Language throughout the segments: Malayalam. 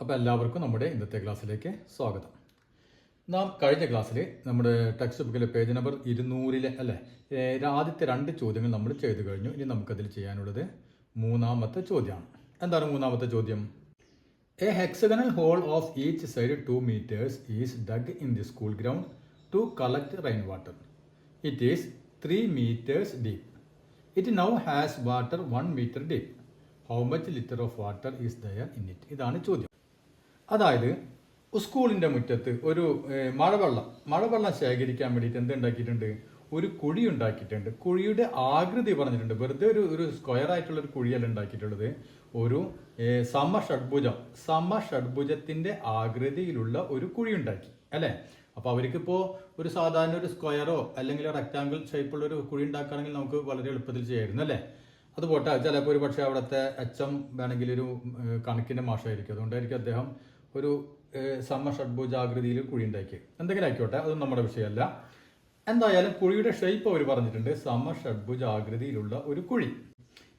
അപ്പോൾ എല്ലാവർക്കും നമ്മുടെ ഇന്നത്തെ ക്ലാസ്സിലേക്ക് സ്വാഗതം. നാം കഴിഞ്ഞ ക്ലാസ്സിൽ നമ്മുടെ ടെക്സ്റ്റ് ബുക്കിലെ പേജ് നമ്പർ 200 അല്ലേ ആദ്യത്തെ 2 ചോദ്യങ്ങൾ നമ്മൾ ചെയ്തു കഴിഞ്ഞു. ഇനി നമുക്കതിൽ ചെയ്യാനുള്ളത് മൂന്നാമത്തെ ചോദ്യമാണ്. എന്താണ് മൂന്നാമത്തെ ചോദ്യം? A hexagonal hole of each side 2 meters is dug in the school ground to collect rain water. It is 3 meters deep. It now has water 1 meter deep. How much litre of water is there in it? ഇതാണ് ചോദ്യം. അതായത് സ്കൂളിൻ്റെ മുറ്റത്ത് ഒരു മഴവെള്ളം ശേഖരിക്കാൻ വേണ്ടിയിട്ട് എന്തുണ്ടാക്കിയിട്ടുണ്ട്? ഒരു കുഴി ഉണ്ടാക്കിയിട്ടുണ്ട്. കുഴിയുടെ ആകൃതി പറഞ്ഞിട്ടുണ്ട്. വെറുതെ ഒരു സ്ക്വയർ ആയിട്ടുള്ള ഒരു കുഴിയല്ല ഉണ്ടാക്കിയിട്ടുള്ളത്. ഒരു സമഷഡ്ഭുജത്തിന്റെ ആകൃതിയിലുള്ള ഒരു കുഴി ഉണ്ടാക്കി അല്ലേ. അപ്പോൾ അവർക്കിപ്പോൾ ഒരു സാധാരണ ഒരു സ്ക്വയറോ അല്ലെങ്കിൽ റെക്ടാങ്കിൾ ഷേപ്പുള്ള ഒരു കുഴി ഉണ്ടാക്കുകയാണെങ്കിൽ നമുക്ക് വളരെ എളുപ്പത്തിൽ ചെയ്യായിരുന്നു അല്ലേ. അതുപോട്ടെ ചിലപ്പോൾ ഒരു പക്ഷേ അവിടുത്തെ അച്ഛൻ വേണമെങ്കിൽ ഒരു കണക്കിൻ്റെ മാഷായിരിക്കും. അതുകൊണ്ടായിരിക്കും അദ്ദേഹം ഒരു സമഷഡ്ഭുജാകൃതിയിൽ കുഴി ഉണ്ടാക്കി. എന്തെങ്കിലും ആയിക്കോട്ടെ, അതൊന്നും നമ്മുടെ വിഷയമല്ല. എന്തായാലും കുഴിയുടെ ഷേപ്പ് അവർ പറഞ്ഞിട്ടുണ്ട്, സമഷഡ്ഭുജാകൃതിയിലുള്ള ഒരു കുഴി.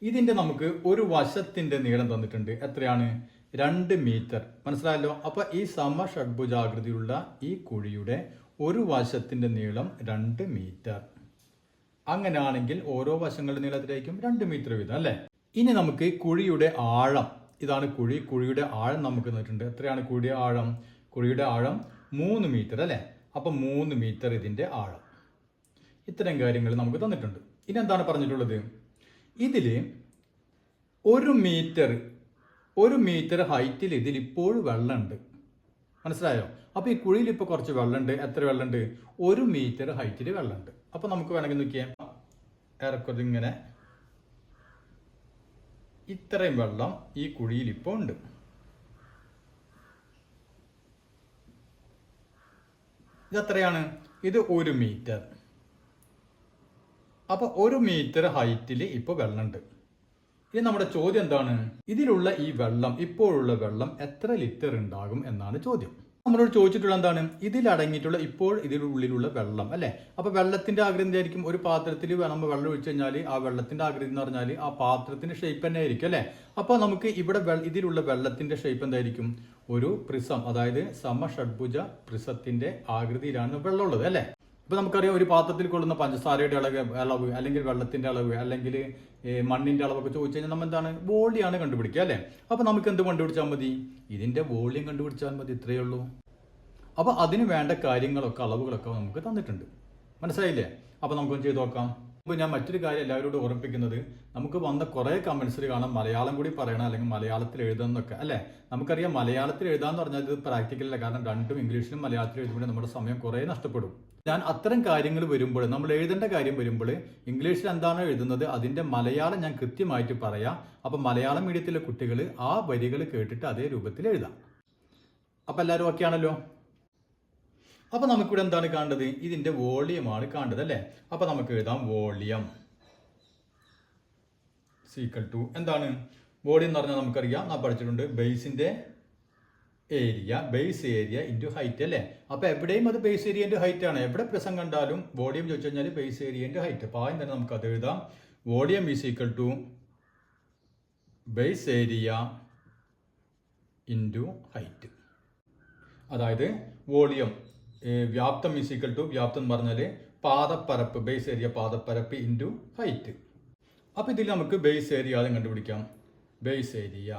ഇതിന്റെ നമുക്ക് ഒരു വശത്തിന്റെ നീളം തന്നിട്ടുണ്ട്. എത്രയാണ്? 2 meter. മനസ്സിലായല്ലോ. അപ്പൊ ഈ സമഷഡ്ഭുജാകൃതിയിലുള്ള ഈ കുഴിയുടെ ഒരു വശത്തിന്റെ നീളം 2 meter. അങ്ങനെയാണെങ്കിൽ ഓരോ വശങ്ങളുടെ നീളത്തിലേക്കും 2 meter വീതം അല്ലേ. ഇനി നമുക്ക് കുഴിയുടെ ആഴം, ഇതാണ് കുഴിയുടെ ആഴം നമുക്ക് തന്നിട്ടുണ്ട്. എത്രയാണ് കുഴിയുടെ ആഴം? കുഴിയുടെ ആഴം 3 meter അല്ലേ. അപ്പം 3 meter ഇതിന്റെ ആഴം. ഇത്തരം കാര്യങ്ങൾ നമുക്ക് തന്നിട്ടുണ്ട്. ഇനി എന്താണ് പറഞ്ഞിട്ടുള്ളത്? ഇതിൽ 1 meter ഹൈറ്റിൽ ഇതിൽ ഇപ്പോഴും വെള്ളമുണ്ട്. മനസ്സിലായോ? അപ്പോൾ ഈ കുഴിയിൽ ഇപ്പോൾ കുറച്ച് വെള്ളമുണ്ട്. എത്ര വെള്ളമുണ്ട്? 1 meter ഹൈറ്റിൽ വെള്ളമുണ്ട്. അപ്പോൾ നമുക്ക് വേണമെങ്കിൽ നോക്കിയാൽ ഏറെക്കുറെ ഇങ്ങനെ ഇത്രയും വെള്ളം ഈ കുഴിയിൽ ഇപ്പോൾ ഉണ്ട്. ഇതെത്രയാണ്? ഇത് 1 meter. അപ്പൊ 1 meter ഹൈറ്റിൽ ഇപ്പോൾ വെള്ളമുണ്ട്. ഇനി നമ്മുടെ ചോദ്യം എന്താണ്? ഇതിലുള്ള ഈ വെള്ളം, ഇപ്പോഴുള്ള വെള്ളം എത്ര ലിറ്റർ ഉണ്ടാകും എന്നാണ് ചോദ്യം. നമ്മളോട് ചോദിച്ചിട്ടുള്ള എന്താണ്? ഇതിലടങ്ങിയിട്ടുള്ള ഇപ്പോൾ ഇതിനുള്ളിലുള്ള വെള്ളം അല്ലെ. അപ്പൊ വെള്ളത്തിന്റെ ആകൃതി എന്തായിരിക്കും? ഒരു പാത്രത്തിൽ നമ്മൾ വെള്ളം ഒഴിച്ചു കഴിഞ്ഞാൽ ആ വെള്ളത്തിന്റെ ആകൃതി എന്ന് പറഞ്ഞാൽ ആ പാത്രത്തിന്റെ ഷേപ്പ് തന്നെ ആയിരിക്കും അല്ലെ. അപ്പൊ നമുക്ക് ഇവിടെ ഇതിലുള്ള വെള്ളത്തിന്റെ ഷേപ്പ് എന്തായിരിക്കും? ഒരു പ്രിസം, അതായത് സമഷഡ്ഭുജ പ്രിസത്തിന്റെ ആകൃതിയിലാണ് വെള്ളം ഉള്ളത് അല്ലെ. ഇപ്പൊ നമുക്കറിയാം, ഒരു പാത്രത്തിൽ കൊള്ളുന്ന പഞ്ചസാരയുടെ അളവ് അല്ലെങ്കിൽ വെള്ളത്തിന്റെ അളവ് അല്ലെങ്കിൽ മണ്ണിന്റെ അളവൊക്കെ ചോദിച്ചു കഴിഞ്ഞാൽ നമ്മൾ എന്താണ്? വോളിയാണ് കണ്ടുപിടിക്കുക അല്ലെ. അപ്പൊ നമുക്ക് എന്ത് കണ്ടുപിടിച്ചാൽ മതി? ഇതിന്റെ വോളിയം കണ്ടുപിടിച്ചാൽ മതി. ഇത്രയേ ഉള്ളൂ. അപ്പൊ അതിന് വേണ്ട കാര്യങ്ങളൊക്കെ, അളവുകളൊക്കെ നമുക്ക് തന്നിട്ടുണ്ട്. മനസ്സിലായില്ലേ? അപ്പൊ നമുക്കൊന്ന് ചെയ്ത് നോക്കാം. അപ്പോൾ ഞാൻ മറ്റൊരു കാര്യം എല്ലാവരോടും ഓർമ്മിപ്പിക്കുന്നത്, നമുക്ക് വന്ന കുറേ കമന്റ്സിൽ കാണാം മലയാളം കൂടി പറയണം അല്ലെങ്കിൽ മലയാളത്തിൽ എഴുതാന്നൊക്കെ അല്ലേ. നമുക്കറിയാം മലയാളത്തിൽ എഴുതാന്ന് പറഞ്ഞാൽ ഇത് പ്രാക്ടിക്കലല്ല. കാരണം രണ്ടും ഇംഗ്ലീഷിലും മലയാളത്തിലും എഴുതുമ്പോൾ നമ്മുടെ സമയം കുറേ നഷ്ടപ്പെടും. ഞാൻ അത്തരം കാര്യങ്ങൾ വരുമ്പോൾ, നമ്മൾ എഴുതേണ്ട കാര്യം വരുമ്പോൾ ഇംഗ്ലീഷിൽ എന്താണോ എഴുതുന്നത് അതിന്റെ മലയാളം ഞാൻ കൃത്യമായിട്ട് പറയാം. അപ്പൊ മലയാളം മീഡിയത്തിലെ കുട്ടികൾ ആ വരികൾ കേട്ടിട്ട് അതേ രൂപത്തിൽ എഴുതാം. അപ്പൊ എല്ലാവരും ഓക്കെ ആണല്ലോ. അപ്പൊ നമുക്കിവിടെ എന്താണ് കാണേണ്ടത്? ഇതിന്റെ വോളിയമാണ് കാണേണ്ടത് അല്ലെ. അപ്പൊ നമുക്ക് എഴുതാം വോളിയം ഈക്വൽ ടു എന്താണ്? വോളിയം എന്ന് പറഞ്ഞാൽ നമുക്കറിയാം, നാം പഠിച്ചിട്ടുണ്ട്, ബേസിന്റെ area, base area into height അല്ലേ. അപ്പൊ എവിടെയും അത് ബേസ് ഏരിയ ഇൻറ്റു ഹൈറ്റ് ആണ്. എവിടെ പ്രസം കണ്ടാലും വോളിയം ചോദിച്ചു കഴിഞ്ഞാൽ ബേസ് ഏരിയ ഇൻറ്റു ഹൈറ്റ്. അപ്പൊ ആദ്യം തന്നെ നമുക്ക് അത് എഴുതാം. Volume is equal to base area into height. അതായത് വോളിയം വ്യാപ്തം ഈസ് ഈക്വൽ ടു, വ്യാപ്തം എന്ന് പറഞ്ഞാൽ പാദപ്പരപ്പ്, ബേസ് ഏരിയ പാദപ്പരപ്പ് ഇൻറ്റു ഹൈറ്റ്. അപ്പൊ ഇതിൽ നമുക്ക് ബേസ് ഏരിയ ആദ്യം കണ്ടുപിടിക്കാം. ബേസ് ഏരിയ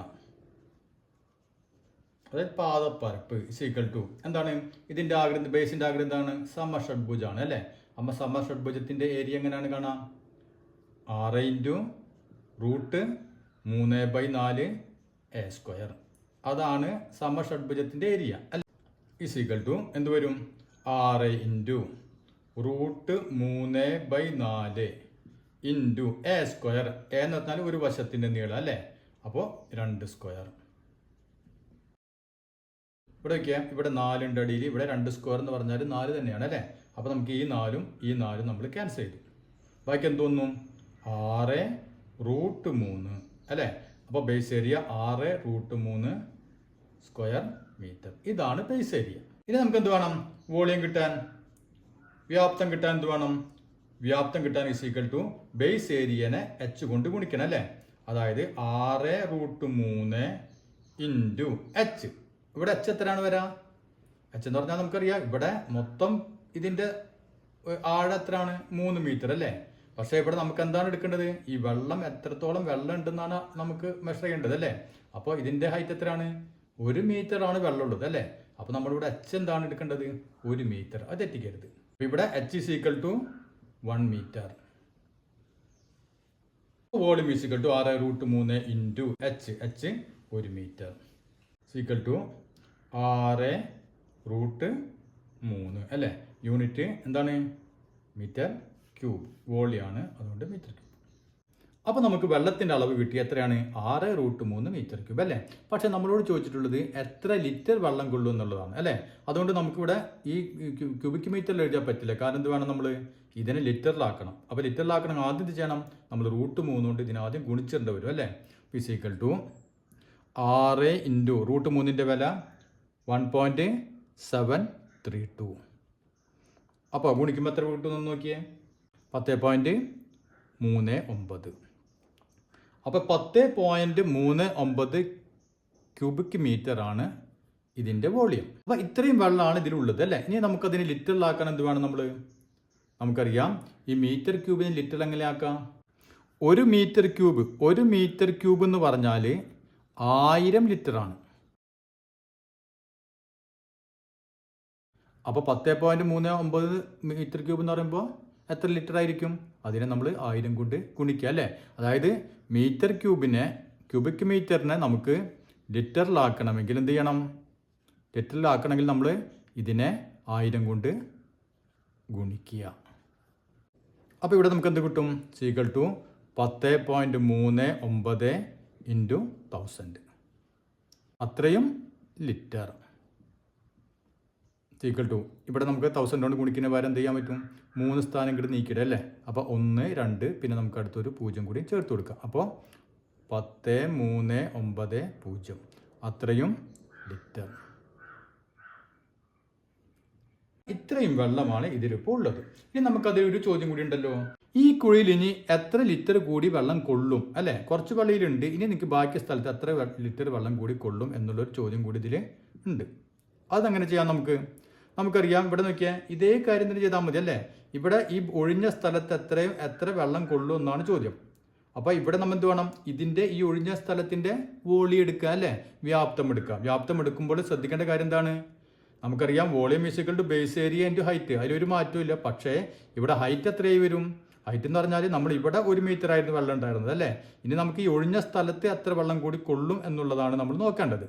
അതായത് പാദപ്പരപ്പ് ഈസ് ഈക്വൽ ടു എന്താണ്? ഇതിന്റെ ആകൃതി, ബേസിന്റെ ആകൃതി എന്താണ്? സമഷഡ്ഭുജാണ് അല്ലെ. അപ്പൊ സമഷഡ്ഭുജത്തിന്റെ ഏരിയ എങ്ങനെയാണ് കാണാം? 6 ഇൻറ്റു റൂട്ട് 3/4 a സ്ക്വയർ. അതാണ് സമഷഡ്ഭുജത്തിന്റെ ഏരിയ അല്ലെ. ഈസ് ഈക്വൽ ടു എന്ത് വരും? 6 into root 3/4 into a square. A എന്ന് പറഞ്ഞാൽ ഒരു വശത്തിന്റെ നീളം അല്ലെ. അപ്പോൾ 2 സ്ക്വയർ. ഇവിടെ വയ്ക്കാം. ഇവിടെ 4 ഉണ്ട് അടിയിൽ. ഇവിടെ 2 സ്ക്വയർ എന്ന് പറഞ്ഞാൽ 4 തന്നെയാണ് അല്ലേ. അപ്പോൾ നമുക്ക് ഈ 4 നമ്മൾ ക്യാൻസൽ ചെയ്തു. ബാക്കി എന്ത് തോന്നും? 6 റൂട്ട് 3 അല്ലേ. അപ്പോൾ base area 6 root 3 square metre. ഇതാണ് ബേസ് ഏരിയ. ഇനി നമുക്ക് എന്ത് വേണം? വോളിയം കിട്ടാൻ, വ്യാപ്തം കിട്ടാൻ എന്ത് വേണം? വ്യാപ്തം കിട്ടാൻ ഈസ് ഈക്വൽ ടു ബേസ് ഏരിയനെ h കൊണ്ട് ഗുണിക്കണം അല്ലേ. അതായത് 6 റൂട്ട് 3 ഇൻറ്റു h. ഇവിടെ എച്ച് എത്രയാണ് വരാ? എച്ച് എന്ന് പറഞ്ഞാൽ നമുക്കറിയാം ഇവിടെ മൊത്തം ഇതിന്റെ ആഴം എത്രയാണ്? 3 മീറ്റർ അല്ലേ? പക്ഷെ ഇവിടെ നമുക്ക് എന്താണ് എടുക്കേണ്ടത്? ഈ വെള്ളം എത്രത്തോളം വെള്ളം ഉണ്ടെന്നാണ് നമുക്ക് മെഷർ ചെയ്യേണ്ടത് അല്ലേ? അപ്പോൾ ഇതിന്റെ ഹൈറ്റ് എത്രയാണ്? 1 മീറ്റർ ആണ് വെള്ളം ഉള്ളത് അല്ലേ? അപ്പൊ നമ്മളിവിടെ എച്ച് എന്താണ് എടുക്കേണ്ടത്? 1 മീറ്റർ. അത് തെറ്റിക്കരുത്. ഇവിടെ h is equal to 1 metre. Volume is equal to 6√3 into h. H 1 metre equal to 6√3 അല്ലേ? യൂണിറ്റ് എന്താണ്? Metre cube. വോളിയാണ്, അതുകൊണ്ട് മീറ്റർ ക്യൂബ്. അപ്പോൾ നമുക്ക് വെള്ളത്തിന്റെ അളവ് കിട്ടി. എത്രയാണ്? 6√3 മീറ്റർ ക്യൂബ് അല്ലേ? പക്ഷെ നമ്മളോട് ചോദിച്ചിട്ടുള്ളത് എത്ര ലിറ്റർ വെള്ളം കൊള്ളും എന്നുള്ളതാണ് അല്ലേ? അതുകൊണ്ട് നമുക്കിവിടെ ഈ ക്യൂബിക് മീറ്ററിൽ എഴുതാൻ പറ്റില്ല. കാരണം എന്ത് വേണം? നമ്മൾ ഇതിനെ ലിറ്ററിലാക്കണം. അപ്പോൾ ലിറ്ററിലാക്കണം ആദ്യം എന്ത് ചെയ്യണം? നമ്മൾ √3 കൊണ്ട് ഇതിനെ ആദ്യം ഗുണിച്ചിടേണ്ടി വരും അല്ലേ? ഇസ് ഈക്വൽ ടു 6 ഇൻറ്റു √3 വില 1.732. അപ്പോൾ ഗുണിക്കുമ്പോൾ എത്ര കിട്ടുമെന്ന് നോക്കിയേ. 10.39. അപ്പോൾ 10.39 ക്യൂബിക് മീറ്റർ ആണ് ഇതിൻ്റെ വോളിയം. അപ്പോൾ ഇത്രയും വെള്ളമാണ് ഇതിലുള്ളത് അല്ലേ? ഇനി നമുക്കതിന് ലിറ്ററിലാക്കാൻ എന്ത് വേണം? നമുക്കറിയാം ഈ മീറ്റർ ക്യൂബിന് ലിറ്റർ എങ്ങനെയാക്കാം? 1 മീറ്റർ ക്യൂബ് എന്ന് പറഞ്ഞാൽ 1000 ലിറ്റർ ആണ്. അപ്പോൾ 10.39 മീറ്റർ ക്യൂബ് എന്ന് പറയുമ്പോൾ എത്ര ലിറ്റർ ആയിരിക്കും? അതിനെ നമ്മൾ 1000 കൊണ്ട് ഗുണിക്കുക അല്ലേ? അതായത് മീറ്റർ ക്യൂബിക് മീറ്ററിനെ നമുക്ക് ലിറ്ററിലാക്കണമെങ്കിൽ എന്ത് ചെയ്യണം? ലിറ്ററിലാക്കണമെങ്കിൽ നമ്മൾ ഇതിനെ 1000 കൊണ്ട് ഗുണിക്കുക. അപ്പോൾ ഇവിടെ നമുക്ക് എന്ത് കിട്ടും? Equal to 10.39 into 1000. അത്രയും ലിറ്റർ ഈക്വൽ ടു. ഇവിടെ നമുക്ക് 1000 കൊണ്ട് ഗുണിക്കുന്ന പകരം എന്ത് ചെയ്യാൻ പറ്റും? 3 സ്ഥാനം ഇങ്ങോട്ട് നീക്കിയിടുക അല്ലേ? അപ്പോൾ 1, 2 പിന്നെ നമുക്ക് അടുത്തൊരു 0 കൂടി ചേർത്ത് കൊടുക്കാം. അപ്പോൾ 10.39 അത്രയും ലിറ്റർ. ഇത്രയും വെള്ളമാണ് ഇതിലിപ്പോൾ ഉള്ളത്. ഇനി നമുക്കതിൽ ഒരു ചോദ്യം കൂടി ഉണ്ടല്ലോ. ഈ കുഴിയിൽ ഇനി എത്ര ലിറ്റർ കൂടി വെള്ളം കൊള്ളും അല്ലേ? കുറച്ച് വെള്ളയിലുണ്ട്. ഇനി എനിക്ക് ബാക്കി സ്ഥലത്ത് എത്ര ലിറ്റർ വെള്ളം കൂടി കൊള്ളും എന്നുള്ളൊരു ചോദ്യം കൂടി ഇതിൽ ഉണ്ട്. അതെങ്ങനെ ചെയ്യാം? നമുക്കറിയാം. ഇവിടെ നോക്കിയാൽ ഇതേ കാര്യം തന്നെ ചെയ്താൽ മതി അല്ലേ? ഇവിടെ ഈ ഒഴിഞ്ഞ സ്ഥലത്ത് എത്ര വെള്ളം കൊള്ളും എന്നാണ് ചോദ്യം. അപ്പോൾ ഇവിടെ നമ്മൾ എന്ത് വേണം? ഇതിൻ്റെ ഈ ഒഴിഞ്ഞ സ്ഥലത്തിൻ്റെ വോളിയം എടുക്കുക അല്ലേ? വ്യാപ്തം എടുക്കുക. വ്യാപ്തം എടുക്കുമ്പോൾ ശ്രദ്ധിക്കേണ്ട കാര്യം എന്താണ്? നമുക്കറിയാം volume is equal to base area into height. അതിലൊരു മാറ്റവും ഇല്ല. പക്ഷേ ഇവിടെ ഹൈറ്റ് എത്രയായി വരും? ഹൈറ്റ് എന്ന് പറഞ്ഞാൽ നമ്മൾ ഇവിടെ 1 മീറ്റർ ആയിരുന്നു വെള്ളം ഉണ്ടായിരുന്നത് അല്ലേ? ഇനി നമുക്ക് ഈ ഒഴിഞ്ഞ സ്ഥലത്ത് എത്ര വെള്ളം കൂടി കൊള്ളും എന്നുള്ളതാണ് നമ്മൾ നോക്കേണ്ടത്.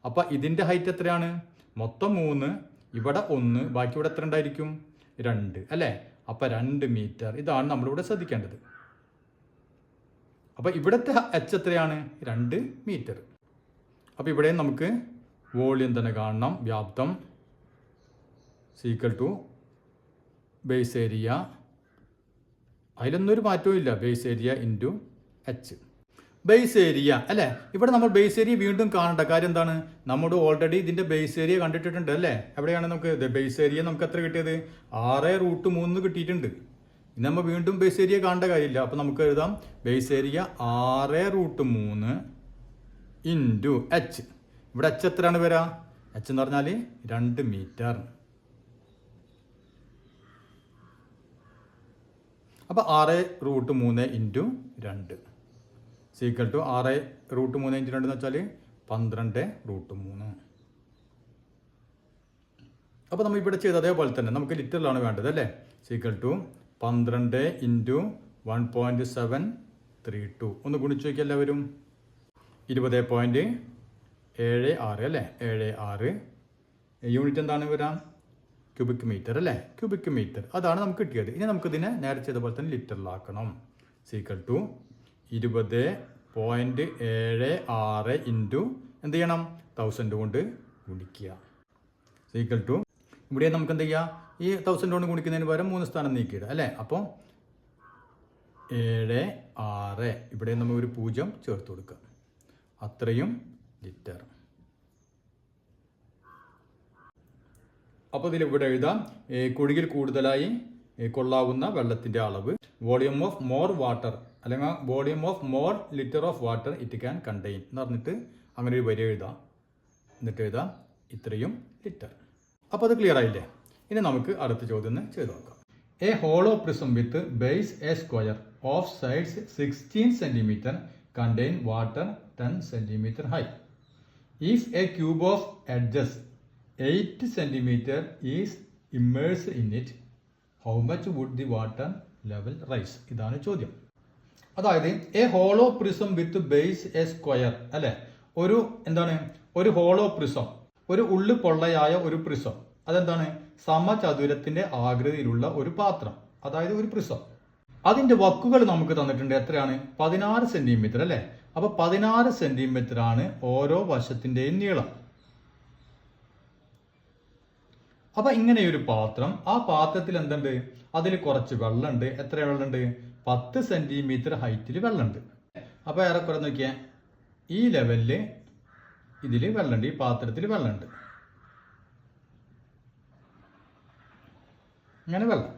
അപ്പോൾ ഇതിൻ്റെ ഹൈറ്റ് എത്രയാണ്? മൊത്തം 3, ഇവിടെ 1, ബാക്കി ഇവിടെ എത്ര ഉണ്ടായിരിക്കും? 2 അല്ലേ? അപ്പോൾ 2 മീറ്റർ. ഇതാണ് നമ്മളിവിടെ ശ്രദ്ധിക്കേണ്ടത്. അപ്പോൾ ഇവിടുത്തെ എച്ച് എത്രയാണ്? 2 മീറ്റർ. അപ്പോൾ ഇവിടെ നമുക്ക് വോളിയം തന്നെ കാണണം. വ്യാപ്തം ഈക്വൽ ടു ബേസ് ഏരിയ. അതിലൊന്നും ഒരു മാറ്റവും ഇല്ല. Base area into H. Base area അല്ലേ? ഇവിടെ നമ്മൾ ബേസ് ഏരിയ വീണ്ടും കാണേണ്ട കാര്യം എന്താണ്? നമ്മൾ ഓൾറെഡി ഇതിൻ്റെ ബേസ് ഏരിയ കണ്ടിട്ടുണ്ട് അല്ലേ? എവിടെയാണ് നമുക്ക് ബേസ് ഏരിയ നമുക്ക് എത്ര കിട്ടിയത്? 6√3 കിട്ടിയിട്ടുണ്ട്. ഇനി നമ്മൾ വീണ്ടും ബേസ് ഏരിയ കാണേണ്ട കാര്യമില്ല. അപ്പോൾ നമുക്ക് എഴുതാം ബേസ് ഏരിയ 6√3 ഇൻറ്റു എച്ച്. ഇവിടെ എച്ച് എത്രയാണ് വരിക? എച്ച് എന്ന് പറഞ്ഞാൽ 2 മീറ്റർ. അപ്പോൾ 6√3 ഇൻറ്റു 2 ഈക്വൽ ടു 6√3 ഇൻറ്റു 2 എന്ന് വെച്ചാൽ 12√3. അപ്പോൾ നമ്മൾ ഇവിടെ ചെയ്ത അതേപോലെ തന്നെ നമുക്ക് ലിറ്ററിലാണ് വേണ്ടത് അല്ലേ? Equal to 12 into 1.732. ഒന്ന് ഗുണിച്ച് നോക്കിയാൽ എല്ലാവരും 20.76 അല്ലേ? 76. യൂണിറ്റ് എന്താണ് വരാം? ക്യൂബിക് മീറ്റർ അല്ലേ? Cubic metre. അതാണ് നമുക്ക് കിട്ടിയത്. ഇനി നമുക്കിതിനെ നേരെ ചെയ്ത പോലെ തന്നെ ലിറ്ററിലാക്കണം. ഈക്വൽ ടു 20.76 ഇൻറ്റു എന്ത് ചെയ്യണം? 1000 കൊണ്ട് ഗുണിക്കുക. ഈക്വൽ ടു ഇവിടെ നമുക്ക് എന്ത് ചെയ്യുക? ഈ 1000 കൊണ്ട് ഗുണിക്കുന്നതിന് പകരം 3 സ്ഥാനം നീക്കിയിടുക അല്ലേ? അപ്പോൾ 76. ഇവിടെ നമ്മൾ ഒരു 0 ചേർത്ത് കൊടുക്കുക. അത്രയും ലിറ്റർ. അപ്പോൾ ഇതിൽ ഇവിടെ എഴുതാം കുഴിയിൽ കൂടുതലായി കൊള്ളാവുന്ന വെള്ളത്തിൻ്റെ അളവ്. വോളിയം ഓഫ് മോർ വാട്ടർ അല്ലെങ്കിൽ volume of more litre of water it can contain എന്ന് പറഞ്ഞിട്ട് അങ്ങനെ ഒരു വരി എഴുതാം. എന്നിട്ട് എഴുതാം ഇത്രയും ലിറ്റർ. അപ്പോൾ അത് ക്ലിയർ ആയില്ലേ? ഇനി നമുക്ക് അടുത്ത ചോദ്യം ഒന്ന് ചെയ്ത് നോക്കാം. A hollow prism with base A square of sides 16 cm contain water 10 cm high. If a cube of edges 8 cm is immersed in it, how much would the water level rise? ഇതാണ് ചോദ്യം. അതായത് A hollow prism with base A square അല്ലെ, ഒരു ഹോളോ പ്രിസം, ഒരു ഉള്ളു പൊള്ളയായ ഒരു പ്രിസം. അതെന്താണ്? സമചതുരത്തിന്റെ ആകൃതിയിലുള്ള ഒരു പാത്രം, അതായത് ഒരു പ്രിസം. അതിന്റെ വക്കുകൾ നമുക്ക് തന്നിട്ടുണ്ട്. എത്രയാണ്? 16 സെന്റിമീറ്റർ അല്ലെ. അപ്പൊ 16 സെന്റിമീറ്റർ ആണ് ഓരോ വശത്തിന്റെയും നീളം. അപ്പൊ ഇങ്ങനെയൊരു പാത്രം, ആ പാത്രത്തിൽ എന്തുണ്ട്? അതിൽ കുറച്ച് വെള്ളമുണ്ട്. എത്ര വെള്ളമുണ്ട്? 10 സെന്റിമീറ്റർ ഹൈറ്റിൽ വെള്ളമുണ്ട്. അപ്പൊ ഏറെക്കുറെ നോക്കിയാൽ ഈ ലെവലില് ഇതിൽ വെള്ളമുണ്ട്, ഈ പാത്രത്തിൽ വെള്ളമുണ്ട്. ഇങ്ങനെ വെള്ളം.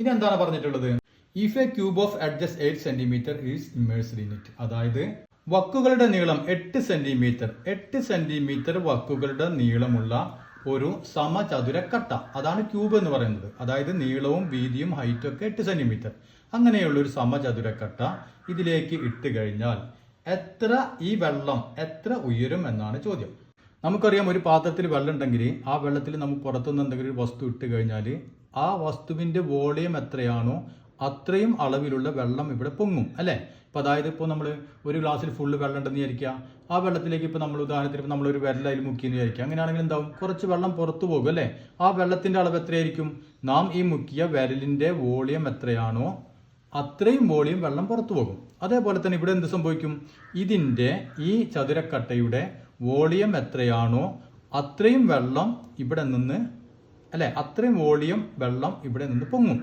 ഇനി എന്താണ് പറഞ്ഞിട്ടുള്ളത്? If a cube of edges 8 cm is immersed in it. അതായത് വക്കുകളുടെ നീളം 8 സെന്റിമീറ്റർ, 8 സെന്റിമീറ്റർ വക്കുകളുടെ നീളമുള്ള ഒരു സമചതുരക്കട്ട, അതാണ് ക്യൂബ് എന്ന് പറയുന്നത്. അതായത് നീളവും വീതിയും ഹൈറ്റും ഒക്കെ 8 സെന്റിമീറ്റർ. അങ്ങനെയുള്ള ഒരു സമചതുരക്കട്ട ഇതിലേക്ക് ഇട്ട് കഴിഞ്ഞാൽ ഈ വെള്ളം എത്ര ഉയരും എന്നാണ് ചോദ്യം. നമുക്കറിയാം, ഒരു പാത്രത്തിൽ വെള്ളം ഉണ്ടെങ്കിൽ ആ വെള്ളത്തിൽ നമുക്ക് പുറത്തുനിന്ന് എന്തെങ്കിലും ഒരു വസ്തു ഇട്ട് കഴിഞ്ഞാൽ ആ വസ്തുവിന്റെ വോളിയം എത്രയാണോ അത്രയും അളവിലുള്ള വെള്ളം ഇവിടെ പൊങ്ങും അല്ലെ. ഇപ്പൊ അതായത് ഇപ്പോൾ നമ്മൾ ഒരു ഗ്ലാസ്സിൽ ഫുള്ള് വെള്ളം ഉണ്ടെന്ന് വിചാരിക്കുക, ആ വെള്ളത്തിലേക്ക് ഇപ്പൊ നമ്മൾ ഉദാഹരണത്തിന് നമ്മളൊരു വിരലയിൽ മുക്കിയെന്ന് വിചാരിക്കുക. അങ്ങനെയാണെങ്കിൽ എന്താവും? കുറച്ച് വെള്ളം പുറത്തു പോകും അല്ലെ. ആ വെള്ളത്തിന്റെ അളവ് എത്രയായിരിക്കും? നാം ഈ മുക്കിയ വിരലിന്റെ വോളിയം എത്രയാണോ അത്രയും വോളിയം വെള്ളം പുറത്തു പോകും. അതേപോലെ തന്നെ ഇവിടെ എന്ത് സംഭവിക്കും? ഇതിന്റെ ഈ ചതുരക്കട്ടയുടെ വോളിയം എത്രയാണോ അത്രയും വെള്ളം ഇവിടെ നിന്ന് അല്ലെ, അത്രയും വോളിയം വെള്ളം ഇവിടെ നിന്ന് പൊങ്ങും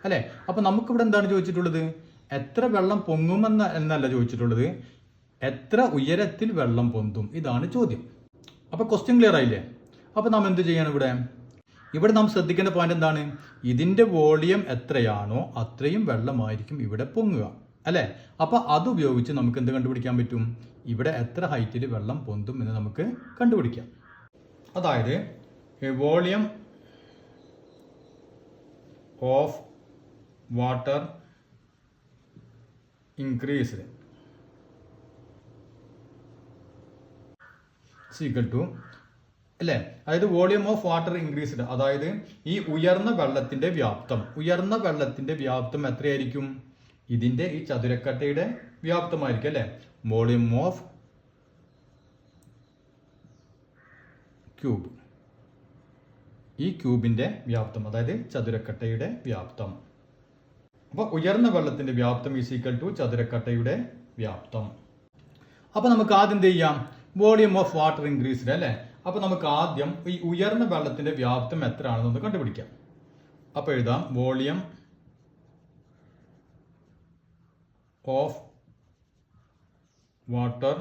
അല്ലെ. അപ്പൊ നമുക്കിവിടെ എന്താണ് ചോദിച്ചിട്ടുള്ളത്? എത്ര വെള്ളം എന്നല്ല ചോദിച്ചിട്ടുള്ളത്, എത്ര ഉയരത്തിൽ വെള്ളം പൊന്തും, ഇതാണ് ചോദ്യം. അപ്പൊ ക്വസ്റ്റ്യൻ ക്ലിയർ ആയില്ലേ? അപ്പൊ നാം എന്ത് ചെയ്യണം? ഇവിടെ നാം ശ്രദ്ധിക്കേണ്ട പോയിന്റ് എന്താണ്? ഇതിന്റെ വോളിയം എത്രയാണോ അത്രയും വെള്ളമായിരിക്കും ഇവിടെ പൊങ്ങുക അല്ലെ. അപ്പൊ അത് ഉപയോഗിച്ച് നമുക്ക് എന്ത് കണ്ടുപിടിക്കാൻ പറ്റും? ഇവിടെ എത്ര ഹൈറ്റിൽ വെള്ളം പൊന്തും എന്ന് നമുക്ക് കണ്ടുപിടിക്കാം. അതായത് volume of water increased equal to അല്ലേ, അതായത് വോളിയം ഓഫ് വാട്ടർ ഇൻക്രീസ്ഡ്, അതായത് ഈ ഉയർന്ന വെള്ളത്തിന്റെ വ്യാപ്തം എത്രയായിരിക്കും? ഇതിന്റെ ഈ ചതുരക്കട്ടയുടെ വ്യാപ്തമായിരിക്കും അല്ലെ. വോളിയം ഓഫ് ക്യൂബ്, ഈ ക്യൂബിന്റെ വ്യാപ്തം, അതായത് ചതുരക്കട്ടയുടെ വ്യാപ്തം. അപ്പൊ ഉയർന്ന വെള്ളത്തിന്റെ വ്യാപ്തം ഈസ് ഈക്വൽ ടു ചതുരക്കട്ടയുടെ വ്യാപ്തം. അപ്പൊ നമുക്ക് ആദ്യം എന്ത് ചെയ്യാം? വോളിയം ഓഫ് വാട്ടർ ഇൻക്രീസ്ഡ് അല്ലെ. അപ്പൊ നമുക്ക് ആദ്യം ഈ ഉയർന്ന വെള്ളത്തിന്റെ വ്യാപ്തം എത്ര ആണെന്നൊന്ന് കണ്ടുപിടിക്കാം. അപ്പൊ എഴുതാം വോളിയം ഓഫ് വാട്ടർ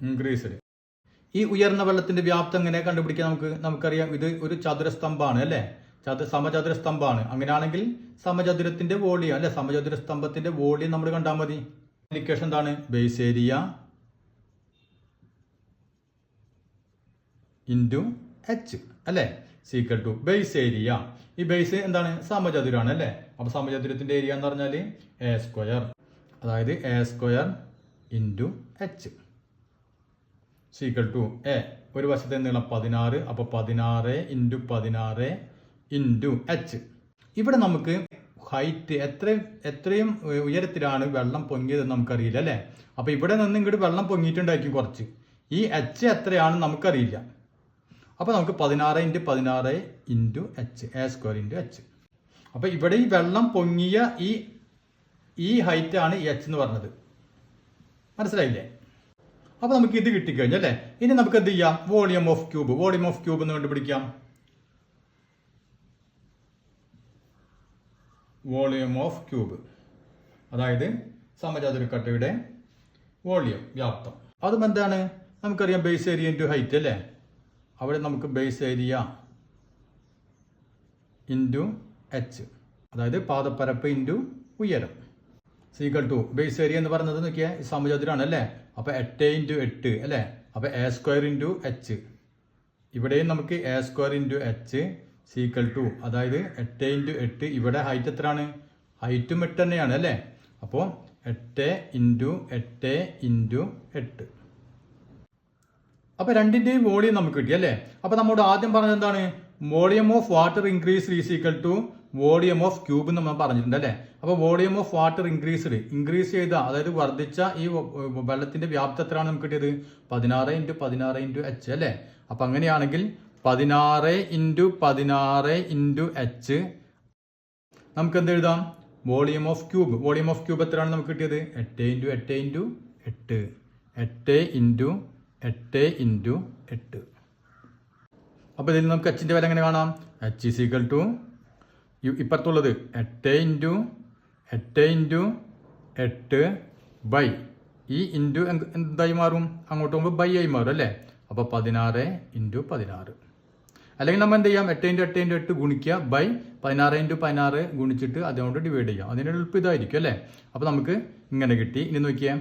ഇൻക്രീസ്ഡ്. ഈ ഉയർന്ന വെള്ളത്തിന്റെ വ്യാപ്തം എങ്ങനെ കണ്ടുപിടിക്കാം? നമുക്കറിയാം, ഇത് ഒരു ചതുരസ്തംഭാണ് അല്ലെ, സമചതുരസ്തംഭാണ്. അങ്ങനെയാണെങ്കിൽ സമചതുരത്തിന്റെ വോളിയം അല്ലെ, സമചതുരസ്തംഭത്തിന്റെ വോളിയം നമ്മൾ കണ്ടാൽ മതി. ഇക്വേഷൻ എന്താണ്? ബേസ് ഏരിയ ഇൻറ്റു എച്ച് അല്ലെ, സീക്വൽ ടു ബേസ് ഏരിയ. ഈ ബേസ് എന്താണ്? സമചതുരാണ് അല്ലെ. അപ്പൊ സമചതുരത്തിന്റെ ഏരിയ എന്ന് പറഞ്ഞാൽ എ സ്ക്വയർ, അതായത് a square into h is equal to a, ഒരു വശത്തെ നീളം 16, അപ്പൊ 16 ഇൻറ്റു 16 ഇൻറ്റു എച്ച്. ഇവിടെ നമുക്ക് ഹൈറ്റ് എത്രയും ഉയരത്തിലാണ് വെള്ളം പൊങ്ങിയതെന്ന് നമുക്കറിയില്ല അല്ലെ. അപ്പൊ ഇവിടെ നിന്ന് ഇങ്ങോട്ട് വെള്ളം പൊങ്ങിയിട്ടുണ്ടായിരിക്കും കുറച്ച്. ഈ എച്ച് എത്രയാണെന്ന് നമുക്കറിയില്ല. അപ്പൊ നമുക്ക് 16 into 16 into H, A square into H. അപ്പൊ ഇവിടെ ഈ വെള്ളം പൊങ്ങിയ ഈ ഹൈറ്റ് ആണ് എച്ച് എന്ന് പറഞ്ഞത്. മനസ്സിലായില്ലേ? അപ്പൊ നമുക്ക് ഇത് കിട്ടിക്കഴിഞ്ഞു അല്ലെ. ഇനി നമുക്ക് എന്ത് ചെയ്യാം? വോളിയം ഓഫ് ക്യൂബ് എന്ന് കണ്ടുപിടിക്കാം. വോളിയം ഓഫ് ക്യൂബ്, അതായത് സമചതുരക്കട്ടയുടെ വോളിയം വ്യാപ്തം. അതും എന്താണ്? നമുക്കറിയാം ബേസ് ഏരിയ ഇൻറ്റു ഹൈറ്റ് അല്ലേ. അവിടെ നമുക്ക് ബേസ് ഏരിയ ഇൻറ്റു എച്ച്, അതായത് പാദപ്പരപ്പ് ഇൻറ്റു ഉയരം. സീക്വൽ ടു ബേസ് ഏരിയ എന്ന് പറയുന്നത് നോക്കിയാൽ സമചതുരാണ് അല്ലേ. അപ്പോൾ 8 × 8 അല്ലേ. അപ്പോൾ A² × H. ഇവിടെയും നമുക്ക് A² × H സീക്വൽ ടു, അതായത് 8 × 8. ഇവിടെ ഹൈറ്റ് എത്രയാണ്? ഹൈറ്റും 8 തന്നെയാണ് അല്ലേ. അപ്പോൾ 8 × 8 × 8. അപ്പോൾ രണ്ടിൻ്റെയും വോളിയം നമുക്ക് കിട്ടി അല്ലേ. അപ്പോൾ നമ്മോട് ആദ്യം പറഞ്ഞത് എന്താണ്? Volume of water increased is equal to volume of cube എന്ന് നമ്മൾ പറഞ്ഞിട്ടുണ്ട് അല്ലേ. അപ്പോൾ വോളിയം ഓഫ് വാട്ടർ ഇൻക്രീസ് ചെയ്ത, അതായത് വർദ്ധിച്ച ഈ വെള്ളത്തിന്റെ വ്യാപ്തി എത്രയാണ് നമുക്ക് കിട്ടിയത്? 16 × 16 × H അല്ലേ. അപ്പം അങ്ങനെയാണെങ്കിൽ 16 × 16 × H നമുക്ക് എന്ത് എഴുതാം? Volume of cube. Volume of cube എത്രയാണ് നമുക്ക് കിട്ടിയത്? 8 × 8 × 8. 8 × 8 × 8. അപ്പോൾ ഇതിൽ നമുക്ക് എച്ചിൻ്റെ വില എങ്ങനെ കാണാം? H ഈസ് ഈക്വൽ ടു ഇപ്പുറത്തുള്ളത് 8 × 8 × 8 ബൈ ഈ ഇൻറ്റു എന്തായി മാറും? അങ്ങോട്ട് പോകുമ്പോൾ ബൈ ആയി മാറും അല്ലേ. അപ്പോൾ 16 × 16. അല്ലെങ്കിൽ നമ്മൾ എന്ത് ചെയ്യാം? 8 × 8 × 8 ഗുണിക്കുക ബൈ 16 × 16 ഗുണിച്ചിട്ട് അതുകൊണ്ട് ഡിവൈഡ് ചെയ്യാം. അതിൻ്റെ എളുപ്പം ഇതായിരിക്കും അല്ലേ. അപ്പോൾ നമുക്ക് ഇങ്ങനെ കിട്ടി. ഇനി നോക്കിയാൽ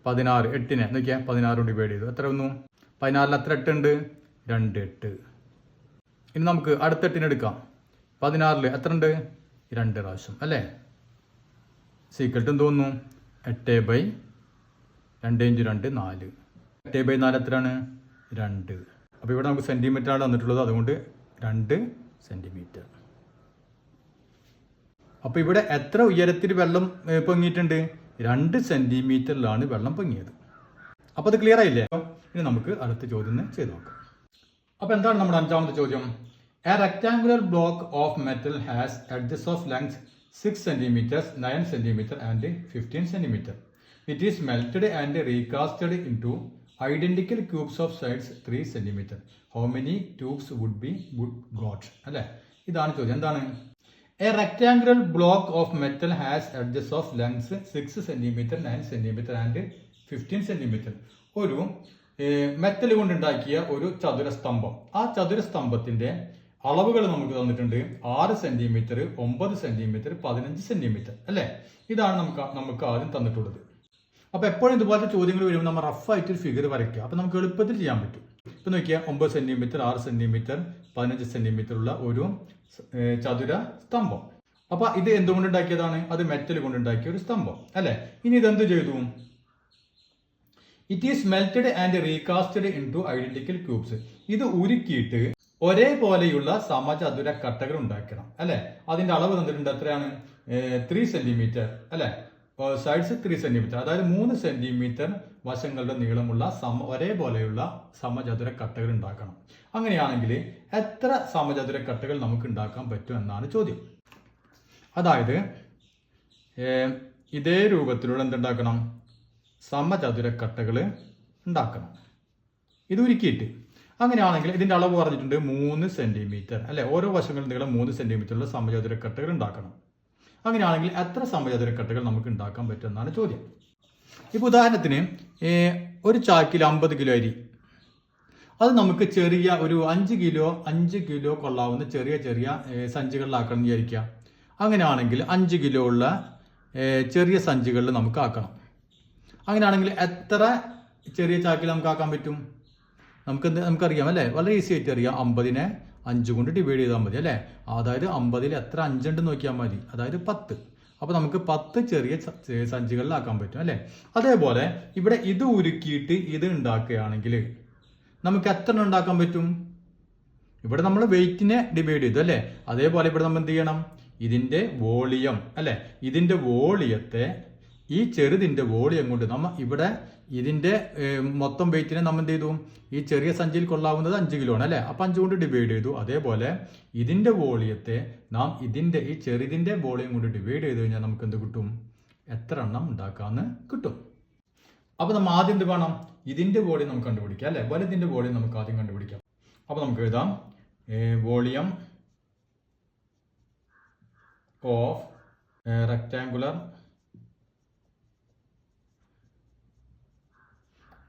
16 8നെ നോക്കിയാൽ 16 ഡിവൈഡ് ചെയ്തു. എത്ര വന്നു? 16ൽ എത്ര 8 ഉണ്ട്? 2 8. ഇനി നമുക്ക് അടുത്ത 8നെ എടുക്കാം. 16ൽ എത്ര ഉണ്ട്? 2 പ്രാവശ്യം അല്ലേ. സീക്വൽ ടു തോന്നുന്നു 8/2 × 2 4. 8/4 എത്രയാണ്? 2. അപ്പോൾ ഇവിടെ നമുക്ക് സെൻറ്റിമീറ്റർ ആണ് തന്നിട്ടുള്ളത്, അതുകൊണ്ട് 2 സെൻറ്റിമീറ്റർ. അപ്പോൾ ഇവിടെ എത്ര ഉയരത്തിൽ വെള്ളം പൊങ്ങിയിട്ടുണ്ട്? 2 സെൻറ്റിമീറ്ററിലാണ് വെള്ളം പൊങ്ങിയത്. അപ്പോൾ അത് ക്ലിയർ ആയില്ലേ? ഇനി നമുക്ക് അടുത്ത ചോദ്യം ചെയ്ത് നോക്കാം. അപ്പോൾ എന്താണ് നമ്മുടെ അഞ്ചാമത്തെ ചോദ്യം? A rectangular block of metal has edges of length 6 cm, 9 cm and 15 cm. It is melted and recasted into identical cubes of sides 3 cm. How many tubes would got? അല്ലേ, ഇതാണ് ചോദ്യം. എന്താണ്? A rectangular block of metal has edges of length 6 cm, 9 cm and 15 cm. ഒരു മെറ്റൽ കൊണ്ടുണ്ടാക്കിയ ഒരു ചതുരസ്തംഭം. ആ ചതുരസ്തംഭത്തിന്റെ അളവുകൾ നമുക്ക് തന്നിട്ടുണ്ട്. 6 സെന്റിമീറ്റർ, 9 സെന്റിമീറ്റർ, 15 സെന്റിമീറ്റർ അല്ലേ. ഇതാണ് നമുക്ക് ആദ്യം തന്നിട്ടുള്ളത്. അപ്പോൾ എപ്പോഴും ഇതുപോലത്തെ ചോദ്യങ്ങൾ വരുമ്പോൾ നമ്മൾ റഫായിട്ട് ഒരു ഫിഗർ വരയ്ക്കുക. അപ്പോൾ നമുക്ക് എളുപ്പത്തിൽ ചെയ്യാൻ പറ്റും. ഇപ്പം നോക്കിയാൽ 9 സെന്റിമീറ്റർ, 6 സെന്റിമീറ്റർ, 15 സെന്റിമീറ്റർ ഉള്ള ഒരു ചതുര സ്തംഭം. അപ്പോൾ ഇത് എന്തുകൊണ്ടുണ്ടാക്കിയതാണ്? അത് മെറ്റൽ കൊണ്ടുണ്ടാക്കിയ ഒരു സ്തംഭം അല്ലേ. ഇനി ഇതെന്ത് ചെയ്തു? It is melted and recasted into identical cubes. ഇത് ഉരുക്കിയിട്ട് ഒരേപോലെയുള്ള സമചതുര കട്ടകൾ ഉണ്ടാക്കണം അല്ലെ. അതിന്റെ അളവ് തന്നിട്ടുണ്ട്. എത്രയാണ്? 3 സെന്റിമീറ്റർ അല്ലെ. സൈഡ്സ് 3 സെന്റിമീറ്റർ, അതായത് 3 സെന്റിമീറ്റർ വശങ്ങളുടെ നീളമുള്ള ഒരേപോലെയുള്ള സമചതുര കട്ടകൾ ഉണ്ടാക്കണം. അങ്ങനെയാണെങ്കിൽ എത്ര സമചതുര കട്ടകൾ നമുക്ക് ഉണ്ടാക്കാൻ പറ്റും എന്നാണ് ചോദ്യം. അതായത് ഇതേ രൂപത്തിലുള്ള എന്തുണ്ടാക്കണം? സമചതുര കട്ടകൾ ഉണ്ടാക്കണം. ഇത് ഉരുക്കിയിട്ട്. അങ്ങനെയാണെങ്കിൽ ഇതിന്റെ അളവ് പറഞ്ഞിട്ടുണ്ട് 3 സെന്റിമീറ്റർ അല്ലെ. ഓരോ വശങ്ങളുടെ നീളം 3 സെന്റിമീറ്ററുള്ള സമചതുര കട്ടകൾ ഉണ്ടാക്കണം. അങ്ങനെയാണെങ്കിൽ എത്ര സമചതുര കട്ടകൾ നമുക്ക് ഉണ്ടാക്കാൻ പറ്റും എന്നാണ് ചോദ്യം. ഇപ്പോൾ ഉദാഹരണത്തിന് ഒരു ചാക്കിൽ 50 കിലോ അരി, അത് നമുക്ക് ചെറിയ ഒരു 5 കിലോ കൊള്ളാവുന്ന ചെറിയ സഞ്ചികളിലാക്കണം എന്ന് വിചാരിക്കുക. അങ്ങനെയാണെങ്കിൽ 5 കിലോ ഉള്ള ചെറിയ സഞ്ചികളിൽ നമുക്ക് ആക്കണം. അങ്ങനെയാണെങ്കിൽ എത്ര ചെറിയ ചാക്കിൽ നമുക്ക് ആക്കാൻ പറ്റും? നമുക്കറിയാം അല്ലേ. വളരെ ഈസി ആയിട്ട് അറിയാം. 50നെ 5 കൊണ്ട് ഡിവൈഡ് ചെയ്താൽ മതി അല്ലേ. അതായത് 50ൽ എത്ര 5 ഉണ്ട് നോക്കിയാൽ മതി, അതായത് 10. അപ്പോൾ നമുക്ക് 10 ചെറിയ സഞ്ചികളിലാക്കാൻ പറ്റും അല്ലേ. അതേപോലെ ഇവിടെ ഇത് ഉരുക്കിയിട്ട് ഇത് ഉണ്ടാക്കുകയാണെങ്കിൽ നമുക്ക് എത്ര ഉണ്ടാക്കാൻ പറ്റും? ഇവിടെ നമ്മൾ വെയിറ്റിനെ ഡിവൈഡ് ചെയ്തു അല്ലേ. അതേപോലെ ഇവിടെ നമ്മൾ എന്ത് ചെയ്യണം? ഇതിന്റെ വോളിയം അല്ലെ. ഇതിന്റെ വോളിയത്തെ ഈ ചെറുതിന്റെ വോളിയം കൊണ്ട് നമ്മൾ ഇവിടെ ഇതിന്റെ മൊത്തം വെയിറ്റിനെ നമ്മൾ എന്ത് ചെയ്തു? ഈ ചെറിയ സഞ്ചിയിൽ കൊള്ളാവുന്നത് 5 കിലോ ആണ് അല്ലെ. അപ്പൊ 5 കൊണ്ട് ഡിവൈഡ് ചെയ്തു. അതേപോലെ ഇതിന്റെ വോളിയത്തെ നാം ഈ ചെറുതിന്റെ വോളിയം കൊണ്ട് ഡിവൈഡ് ചെയ്ത് കഴിഞ്ഞാൽ നമുക്ക് എന്ത് കിട്ടും? എത്ര എണ്ണം ഉണ്ടാക്കാന്ന് കിട്ടും. അപ്പൊ നമ്മൾ ആദ്യം എന്ത് വേണം? ഇതിന്റെ വോളിയം നമുക്ക് കണ്ടുപിടിക്കാം അല്ലെ. വലുതിന്റെ വോളിയം നമുക്ക് ആദ്യം കണ്ടുപിടിക്കാം. അപ്പൊ നമുക്ക് എഴുതാം volume of rectangular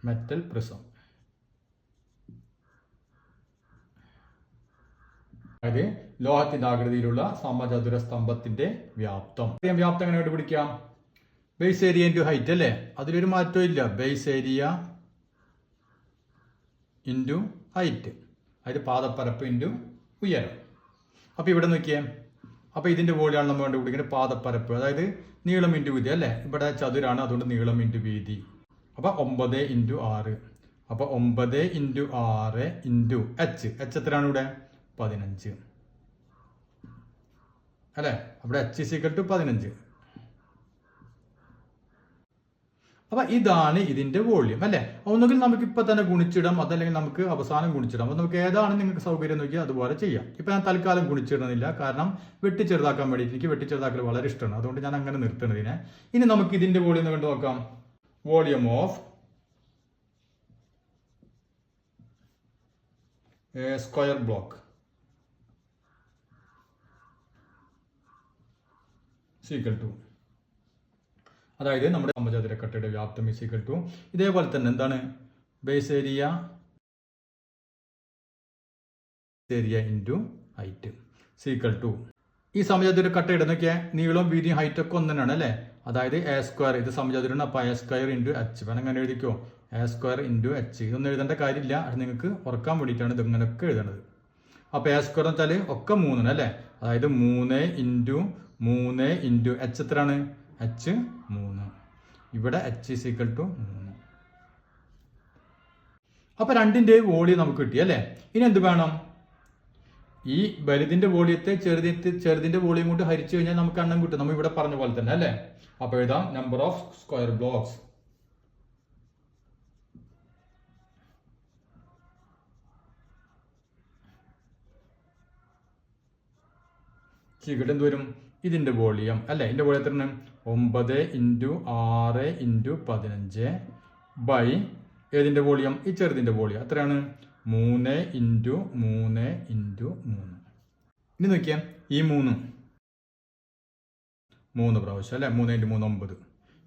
metal prism. അതായത് ലോഹത്തിന്റെ ആകൃതിയിലുള്ള സമചതുര സ്തംഭത്തിന്റെ വ്യാപ്തം. വ്യാപ്തം എങ്ങനെ കണ്ടുപിടിക്കാം? ബേസ് ഏരിയ ഇൻറ്റു ഹൈറ്റ് അല്ലേ, അതിലൊരു മാറ്റവും ഇല്ല. ബേസ് ഏരിയ ഇൻറ്റു ഹൈറ്റ്, അതിൽ പാദപ്പരപ്പ് ഇൻറ്റു ഉയരം. അപ്പോൾ ഇവിടെ നോക്കിയേ, അപ്പോൾ ഇതിൻ്റെ വോളിയാണ് നമ്മൾ കണ്ടുപിടിക്കുന്നത് പാദപ്പരപ്പ്, അതായത് നീളം ഇൻറ്റു വീതി അല്ലേ. ഇവിടെ ചതുരാണ്, അതുകൊണ്ട് നീളം ഇൻറ്റു വീതി. അപ്പോൾ 9 ഇൻറ്റു 6, അപ്പോൾ 9 ഇൻറ്റു 6 ഇൻറ്റു എച്ച് എത്രയാണ് ഇവിടെ 15 അല്ലേ. അവിടെ h = 15. അപ്പൊ ഇതാണ് ഇതിന്റെ വോള്യം അല്ലേ. ഒന്നുകിൽ നമുക്ക് ഇപ്പൊ തന്നെ ഗുണിച്ചിടാം, അതല്ലെങ്കിൽ നമുക്ക് അവസാനം ഗുണിച്ചിടാം. അപ്പൊ നമുക്ക് ഏതാണ് നിങ്ങൾക്ക് സൗകര്യം നോക്കിയാൽ അതുപോലെ ചെയ്യാം. ഇപ്പൊ ഞാൻ തൽക്കാലം ഗുണിച്ചിടുന്നില്ല, കാരണം വെട്ടിച്ചെറുതാക്കാൻ വേണ്ടി എനിക്ക് വെട്ടിച്ചെറുതാക്കൽ വളരെ ഇഷ്ടമാണ്, അതുകൊണ്ട് ഞാൻ അങ്ങനെ നിർത്തുന്നതിനെ. ഇനി നമുക്ക് ഇതിന്റെ വോള്യം കണ്ടു നോക്കാം. വോളിയം ഓഫ് സ്ക്വയർ ബ്ലോക്ക് = അതായത് നമ്മുടെ സമചതുരക്കട്ടയുടെ വ്യാപ്തം = ഇതേപോലെ തന്നെ എന്താണ് ബേസ് ഏരിയ ഇൻറ്റു ഹൈറ്റ് = ഈ സമചതുരക്കട്ടയുടെ നോക്കിയാൽ നീളവും വീതിയും ഹൈറ്റ് ഒക്കെ ഒന്ന് തന്നെയാണ് അല്ലേ. അതായത് A², ഇത് സമചതുരാണ്, അപ്പോൾ A² ഇൻറ്റു എച്ച് വേണം. അങ്ങനെ എഴുതിക്കോ, A² ഇൻറ്റു എച്ച്. ഇതൊന്നും എഴുതേണ്ട കാര്യമില്ല, അത് നിങ്ങൾക്ക് ഓർക്കാൻ വേണ്ടിയിട്ടാണ് ഇതിങ്ങനെയൊക്കെ എഴുതേണ്ടത്. അപ്പോൾ A² എന്ന് വെച്ചാൽ ഒക്കെ 3 അല്ലേ, അതായത് 3 ഇൻറ്റു 3 ഇൻറ്റു എച്ച് എത്രയാണ് h 3. ഇവിടെ h = 3. അപ്പൊ രണ്ടിന്റെ വോളിയം നമുക്ക് കിട്ടി അല്ലേ. ഇനി എന്ത് വേണം, ഈ വലുതിന്റെ വോളിയത്തെ ചെറുതിന്റെ വോളിയം കൊണ്ട് ഹരിച്ചു കഴിഞ്ഞാൽ നമുക്ക് എണ്ണം കിട്ടും, നമ്മൾ ഇവിടെ പറഞ്ഞ പോലെ തന്നെ അല്ലേ. അപ്പൊ എഴുതാം നമ്പർ ഓഫ് സ്ക്വയർ ബ്ലോക്സ് എന്ത് വരും, ഇതിന്റെ വോളിയം അല്ലെ. ഇതിന്റെ വോളിയം എത്രയാണ് 9 ഇൻറ്റു 6 ഇൻറ്റു 15 ബൈ ഏതിന്റെ വോളിയം, ഈ ചെറുതിന്റെ വോളിയം എത്രയാണ് 3 ഇൻറ്റു 3 ഇൻറ്റു 3. ഇനി നോക്കിയാൽ ഈ 3 പ്രാവശ്യം അല്ലെ, 3 ഇൻറ്റു 3 9.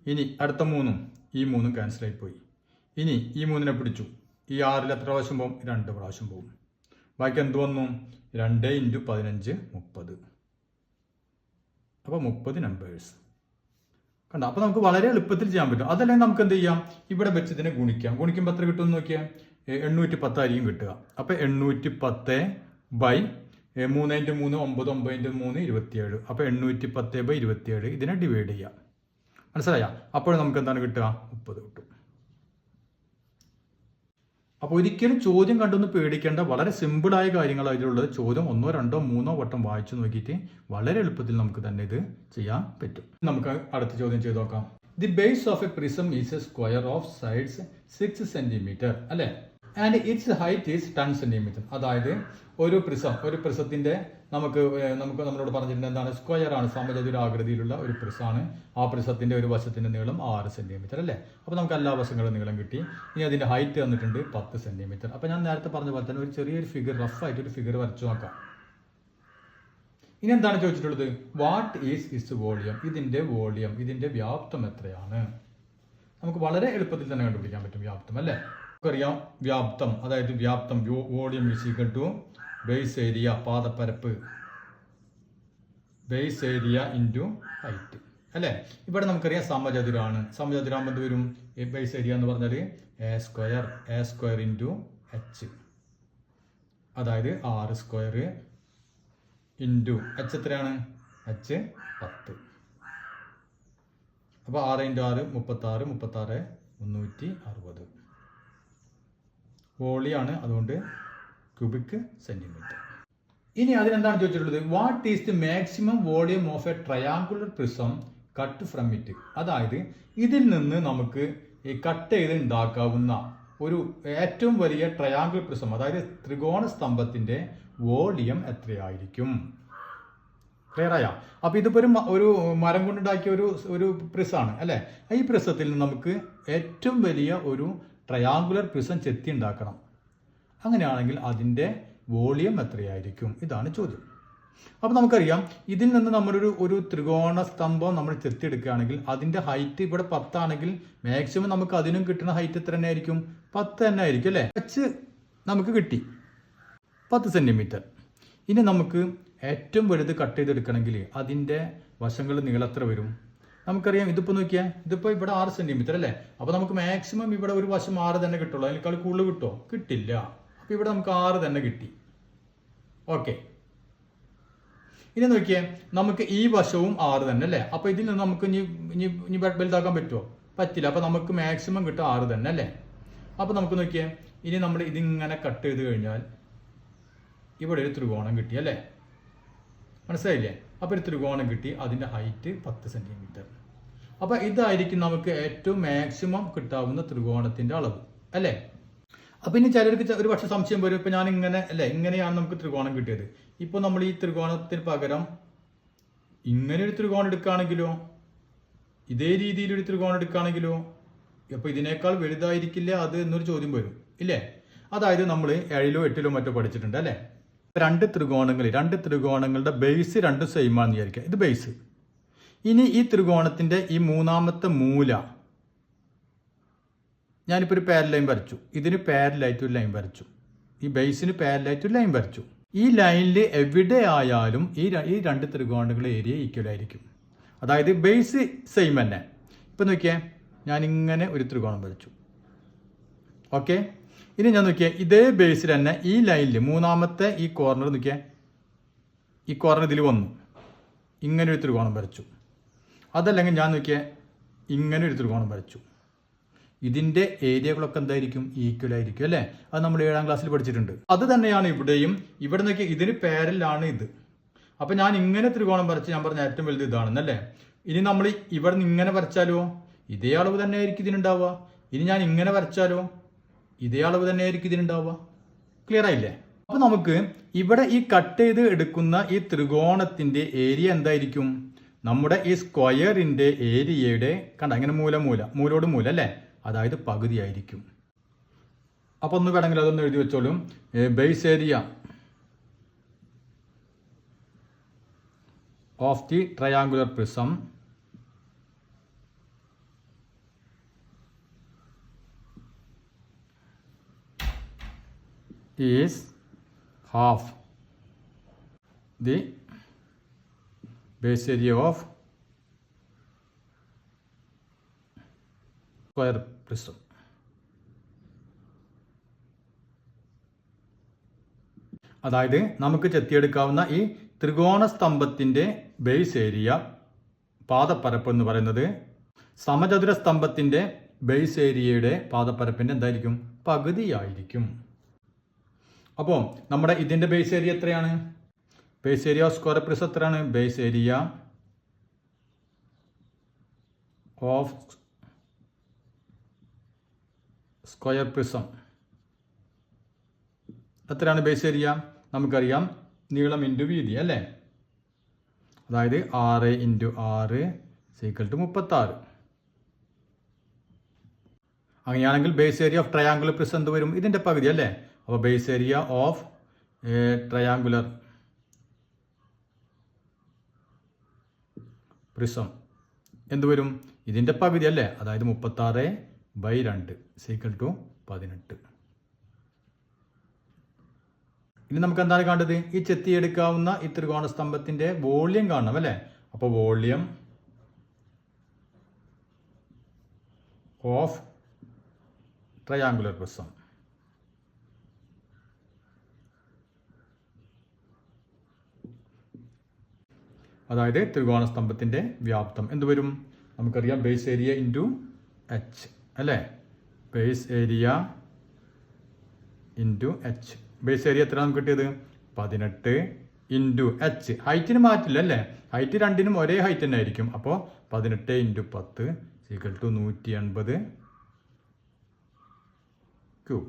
ഇനി അടുത്ത 3 ഈ 3 ക്യാൻസൽ ആയി പോയി. ഇനി ഈ 3നെ പിടിച്ചു, ഈ 6ൽ എത്ര പ്രാവശ്യം പോകും, 2 പ്രാവശ്യം പോകും. ബാക്കി എന്ത് വന്നു 2 ഇൻറ്റു 15 30. അപ്പോൾ 30 നമ്പേഴ്സ് കണ്ടോ. അപ്പോൾ നമുക്ക് വളരെ എളുപ്പത്തിൽ ചെയ്യാൻ പറ്റും. അതല്ലെങ്കിൽ നമുക്ക് എന്ത് ചെയ്യാം, ഇവിടെ വെച്ച് ഇതിനെ ഗുണിക്കാം. ഗുണിക്കുമ്പോൾ എത്ര കിട്ടുമെന്ന് നോക്കിയാൽ 810 ആയിരിക്കും കിട്ടുക. അപ്പോൾ 810 ബൈ 3 ഇൻറ്റു 3 9, 9 ഇൻറ്റു 3 27. അപ്പോൾ 810 ബൈ 27 ഇതിനെ ഡിവൈഡ് ചെയ്യാം. മനസ്സിലായ, അപ്പോൾ നമുക്ക് എന്താണ് കിട്ടുക 30 കിട്ടും. അപ്പോൾ ഒരിക്കലും ചോദ്യം കണ്ടൊന്ന് പേടിക്കേണ്ട, വളരെ സിമ്പിളായ കാര്യങ്ങളാണ് ഇതിലുള്ളത്. ചോദ്യം 1, 2, 3 വട്ടം വായിച്ചു നോക്കിയിട്ട് വളരെ എളുപ്പത്തിൽ നമുക്ക് തന്നെ ഇത് ചെയ്യാൻ പറ്റും. നമുക്ക് അടുത്ത ചോദ്യം ചെയ്ത് നോക്കാം. The base of a prism is a square of sides 6 centimetre അല്ലെ, and its height is 10 centimetre. അതായത് ഒരു പ്രിസത്തിന്റെ നമ്മളോട് പറഞ്ഞിട്ടുണ്ട് എന്താണ്, സ്ക്വയർ ആണ്, സമചതുരാകൃതിയിലുള്ള ഒരു പ്രിസാണ്. ആ പ്രിസത്തിന്റെ ഒരു വശത്തിന്റെ നീളം 6 സെന്റിമീറ്റർ അല്ലേ. അപ്പോൾ നമുക്ക് എല്ലാ വശങ്ങളും നീളം കിട്ടി. ഇനി അതിന്റെ ഹൈറ്റ് തന്നിട്ടുണ്ട് 10 സെന്റിമീറ്റർ. അപ്പോൾ ഞാൻ നേരത്തെ പറഞ്ഞ പോലെ തന്നെ ഒരു ചെറിയൊരു ഫിഗർ, റഫായിട്ട് ഒരു ഫിഗർ വരച്ചു നോക്കാം. ഇനി എന്താണ് ചോദിച്ചിട്ടുള്ളത്, വാട്ട് ഈസ് ഇറ്റ്സ് വോളിയം, ഇതിന്റെ വോളിയം, ഇതിന്റെ വ്യാപ്തം എത്രയാണ്. നമുക്ക് വളരെ എളുപ്പത്തിൽ തന്നെ കണ്ടുപിടിക്കാൻ പറ്റും വ്യാപ്തം അല്ലേ. നമുക്കറിയാം വ്യാപ്തം, അതായത് വ്യാപ്തം വോളിയം = ബേസ് ഏരിയ പാദപ്പരപ്പ്, ബേസ് ഏരിയ ഇൻറ്റു ഹൈറ്റ് അല്ലേ. ഇവിടെ നമുക്കറിയാം സമചതുരാണ്, സമചതുരാകുമ്പോൾ എന്ത് വരും, ബേസ് ഏരിയ എന്ന് പറഞ്ഞാൽ A² ഇൻറ്റു എച്ച്, അതായത് 6² ഇൻറ്റു എച്ച് എത്രയാണ് h 10. അപ്പോൾ 6 ഇൻറ്റു 6 36, 36 360 വോളിയാണ്, അതുകൊണ്ട് ക്യൂബിക് സെന്റിമീറ്റർ. ഇനി അതിനെന്താണ് ചോദിച്ചിട്ടുള്ളത്, what is the maximum volume of A triangular prism cut from it. അതായത് ഇതിൽ നിന്ന് നമുക്ക് ഈ കട്ട് ചെയ്ത് ഉണ്ടാക്കാവുന്ന ഒരു ഏറ്റവും വലിയ ട്രയാങ്കിൾ പ്രിസം, അതായത് ത്രികോണ സ്തംഭത്തിന്റെ വോളിയം എത്രയായിരിക്കും. ക്ലിയർ ആയ. അപ്പൊ ഇതിപ്പോ ഒരു മരം കൊണ്ടുണ്ടാക്കിയ ഒരു പ്രിസാണ് അല്ലെ. ഈ പ്രിസത്തിൽ നിന്ന് നമുക്ക് ഏറ്റവും വലിയ ഒരു ട്രയാങ്കുലർ പ്രിസം ചെത്തി ഉണ്ടാക്കണം. അങ്ങനെയാണെങ്കിൽ അതിന്റെ വോളിയം എത്രയായിരിക്കും, ഇതാണ് ചോദ്യം. അപ്പോൾ നമുക്കറിയാം ഇതിൽ നിന്ന് നമ്മളൊരു ത്രികോണ സ്തംഭം നമ്മൾ ചെത്തിയെടുക്കുകയാണെങ്കിൽ അതിന്റെ ഹൈറ്റ് ഇവിടെ 10 ആണെങ്കിൽ മാക്സിമം നമുക്ക് അതിനും കിട്ടുന്ന ഹൈറ്റ് എത്ര തന്നെ ആയിരിക്കും, 10 തന്നെ ആയിരിക്കും അല്ലേ. വെച്ച് നമുക്ക് കിട്ടി 10 സെന്റിമീറ്റർ. ഇനി നമുക്ക് ഏറ്റവും വലുത് കട്ട് ചെയ്തെടുക്കണമെങ്കിൽ അതിന്റെ വശങ്ങൾ നീളം എത്ര വരും, നമുക്കറിയാം ഇതിപ്പോൾ നോക്കിയാൽ ഇതിപ്പോൾ ഇവിടെ 6 സെന്റിമീറ്റർ അല്ലേ. അപ്പോൾ നമുക്ക് മാക്സിമം ഇവിടെ ഒരു വശം 6 തന്നെ കിട്ടുള്ളൂ. അതിനേക്കാൾ കൂടുതൽ കിട്ടുമോ? കിട്ടില്ല. അപ്പോൾ ഇവിടെ നമുക്ക് 6 തന്നെ കിട്ടി. ഓക്കെ, ഇനി നോക്കിയേ, നമുക്ക് ഈ വശവും 6 തന്നെ അല്ലേ. അപ്പോൾ ഇതിൽ നിന്ന് നമുക്ക് ഇനി വലുതാക്കാൻ പറ്റുമോ? പറ്റില്ല. അപ്പോൾ നമുക്ക് മാക്സിമം കിട്ടും 6 തന്നെ അല്ലേ. അപ്പോൾ നമുക്ക് നോക്കിയേ, ഇനി നമ്മൾ ഇതിങ്ങനെ കട്ട് ചെയ്ത് കഴിഞ്ഞാൽ ഇവിടെ ഒരു ത്രികോണം കിട്ടി അല്ലേ. മനസ്സിലായില്ലേ? അപ്പോൾ ഒരു ത്രികോണം കിട്ടി, അതിൻ്റെ ഹൈറ്റ് 10 സെന്റിമീറ്റർ. അപ്പോൾ ഇതായിരിക്കും നമുക്ക് ഏറ്റവും മാക്സിമം കിട്ടാവുന്ന ത്രികോണത്തിൻ്റെ അളവ് അല്ലേ. അപ്പോൾ ഇനി ചിലർക്ക് ഒരു പക്ഷേ സംശയം വരും, ഇപ്പോൾ ഞാൻ ഇങ്ങനെ അല്ലേ, ഇങ്ങനെയാണ് നമുക്ക് ത്രികോണം കിട്ടിയത്. ഇപ്പോൾ നമ്മൾ ഈ ത്രികോണത്തിന് പകരം ഇങ്ങനെ ഒരു ത്രികോണം എടുക്കുകയാണെങ്കിലോ, ഇതേ രീതിയിലൊരു ത്രികോണം എടുക്കുകയാണെങ്കിലോ, അപ്പോൾ ഇതിനേക്കാൾ വലുതായിരിക്കില്ല അത് എന്നൊരു ചോദ്യം വരും ഇല്ലേ. അതായത് നമ്മൾ 7ലോ 8ലോ മറ്റോ പഠിച്ചിട്ടുണ്ട് അല്ലേ. രണ്ട് ത്രികോണങ്ങളുടെ ബേസ് രണ്ടും സെയിം ആണെന്ന് വിചാരിക്കുക. ഇത് ബേസ്. ഇനി ഈ ത്രികോണത്തിന്റെ ഈ മൂന്നാമത്തെ മൂല ഞാനിപ്പോൾ ഒരു പാരലൽ ലൈൻ വരച്ചു. ഇതിന് പാരലായിട്ട് ഒരു ലൈൻ വരച്ചു. ഈ ബേസിന് പാരലായിട്ട് ഒരു ലൈൻ വരച്ചു. ഈ ലൈനിൽ എവിടെ ആയാലും ഈ രണ്ട് ത്രികോണങ്ങളുടെ ഏരിയ ഈക്വൽ ആയിരിക്കും. അതായത് ബേസ് സെയിം തന്നെ. ഇപ്പം നോക്കിയേ, ഞാനിങ്ങനെ ഒരു ത്രികോണം വരച്ചു. ഓക്കെ, ഇനി ഞാൻ നോക്കിയാൽ ഇതേ ബേസിൽ തന്നെ ഈ ലൈനിൽ മൂന്നാമത്തെ ഈ കോർണർ നോക്കിയാൽ, ഈ കോർണർ ഇതിൽ വന്നു, ഇങ്ങനെ ഒരു ത്രികോണം വരച്ചു. അതല്ലെങ്കിൽ ഞാൻ നോക്കിയാൽ ഇങ്ങനെ ഒരു ത്രികോണം വരച്ചു. ഇതിൻ്റെ ഏരിയകളൊക്കെ എന്തായിരിക്കും? ഈക്വൽ ആയിരിക്കും അല്ലേ. അത് നമ്മൾ 7ാം ക്ലാസ്സിൽ പഠിച്ചിട്ടുണ്ട്. അത് തന്നെയാണ് ഇവിടെയും. ഇവിടെ നോക്കിയാൽ ഇതിന് പാരലാണ് ഇത്. അപ്പം ഞാൻ ഇങ്ങനെ ത്രികോണം വരച്ച് ഞാൻ പറഞ്ഞ ഏറ്റവും വലുത് ഇതാണെന്നല്ലേ. ഇനി നമ്മൾ ഇവിടെ നിന്ന് ഇങ്ങനെ വരച്ചാലോ ഇതേ അളവ് തന്നെ ആയിരിക്കും ഇതിനുണ്ടാവുക. ഇനി ഞാൻ ഇങ്ങനെ വരച്ചാലോ ഇതേ അളവ് തന്നെ ആയിരിക്കും ഇതിനുണ്ടാവുക. ക്ലിയർ ആയില്ലേ? അപ്പോൾ നമുക്ക് ഇവിടെ ഈ കട്ട് ചെയ്ത് എടുക്കുന്ന ഈ ത്രികോണത്തിന്റെ ഏരിയ എന്തായിരിക്കും? നമ്മുടെ ഈ സ്ക്വയറിന്റെ ഏരിയയുടെ കണ്ട അങ്ങനെ മൂലോട് മൂല അല്ലേ, അതായത് പകുതി ആയിരിക്കും. അപ്പൊ ഒന്ന് വേണമെങ്കിൽ അതൊന്ന് എഴുതി വെച്ചോളും. Base area of the triangular prism is half the base area of square prism. അതായത് നമുക്ക് ചെത്തിയെടുക്കാവുന്ന ഈ ത്രികോണ സ്തംഭത്തിന്റെ ബേസ് ഏരിയ പാദപ്പരപ്പ് എന്ന് പറയുന്നത് സമചതുര സ്തംഭത്തിന്റെ ബേസ് ഏരിയയുടെ പാദപ്പരപ്പിന്റെ എന്തായിരിക്കും? പകുതിയായിരിക്കും. അപ്പോൾ നമ്മുടെ ഇതിന്റെ ബേസ് ഏരിയ എത്രയാണ്? Base area of square prism എത്രയാണ്? Base area of square prism എത്രയാണ് ബേസ് ഏരിയ? നമുക്കറിയാം, നീളം ഇൻറ്റു വീതി അല്ലേ. അതായത് 6 × 6 = 36. അങ്ങനെയാണെങ്കിൽ base area of triangular prism എന്ത് വരും? ഇതിന്റെ പകുതി അല്ലേ. അപ്പോൾ base area of triangular prism എന്ത് വരും? ഇതിന്റെ പകുതി അല്ലേ. അതായത് 36/2 = 18. ഇനി നമുക്ക് എന്താണ് കാണേണ്ടത്? ഈ ചെത്തിയെടുക്കാവുന്ന ഈ ത്രികോണ സ്തംഭത്തിന്റെ വോള്യം കാണണം അല്ലേ. അപ്പോൾ വോള്യം ഓഫ് ട്രയാങ്കുലർ പ്രിസം അതായത് ത്രികോണ സ്തംഭത്തിന്റെ വ്യാപ്തം എന്ത് വരും? നമുക്കറിയാം, ബേസ് ഏരിയ ഇൻറ്റു എച്ച് അല്ലേ. Base area into H. Base area എത്ര നമുക്ക് കിട്ടിയത്? 18 ഇൻറ്റു എച്ച്. ഹൈറ്റിന് മാറ്റില്ല അല്ലേ. ഹൈറ്റ് രണ്ടിനും ഒരേ ഹൈറ്റ് തന്നെ ആയിരിക്കും. അപ്പോൾ 18 × 10 = 180 ക്യൂബ്.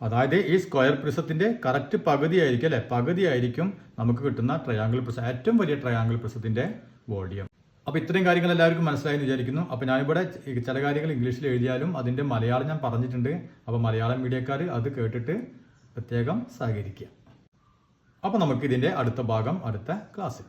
അതായത് ഈ സ്ക്വയർ പ്രിസത്തിന്റെ കറക്റ്റ് പകുതി ആയിരിക്കും അല്ലെ. പകുതി ആയിരിക്കും നമുക്ക് കിട്ടുന്ന ട്രയാങ്കിൾ പ്രിസം, ഏറ്റവും വലിയ ട്രയാങ്കിൾ പ്രിസത്തിന്റെ വോളിയം. അപ്പോൾ ഇത്രയും കാര്യങ്ങൾ എല്ലാവർക്കും മനസ്സിലായി എന്ന് വിചാരിക്കുന്നു. അപ്പോൾ ഞാനിവിടെ ചില കാര്യങ്ങൾ ഇംഗ്ലീഷിൽ എഴുതിയാലും അതിന്റെ മലയാളം ഞാൻ പറഞ്ഞിട്ടുണ്ട്. അപ്പോൾ മലയാളം മീഡിയക്കാർ അത് കേട്ടിട്ട് പ്രത്യേകം സഹകരിക്കുക. അപ്പോൾ നമുക്ക് ഇതിന്റെ അടുത്ത ഭാഗം അടുത്ത ക്ലാസ്സിൽ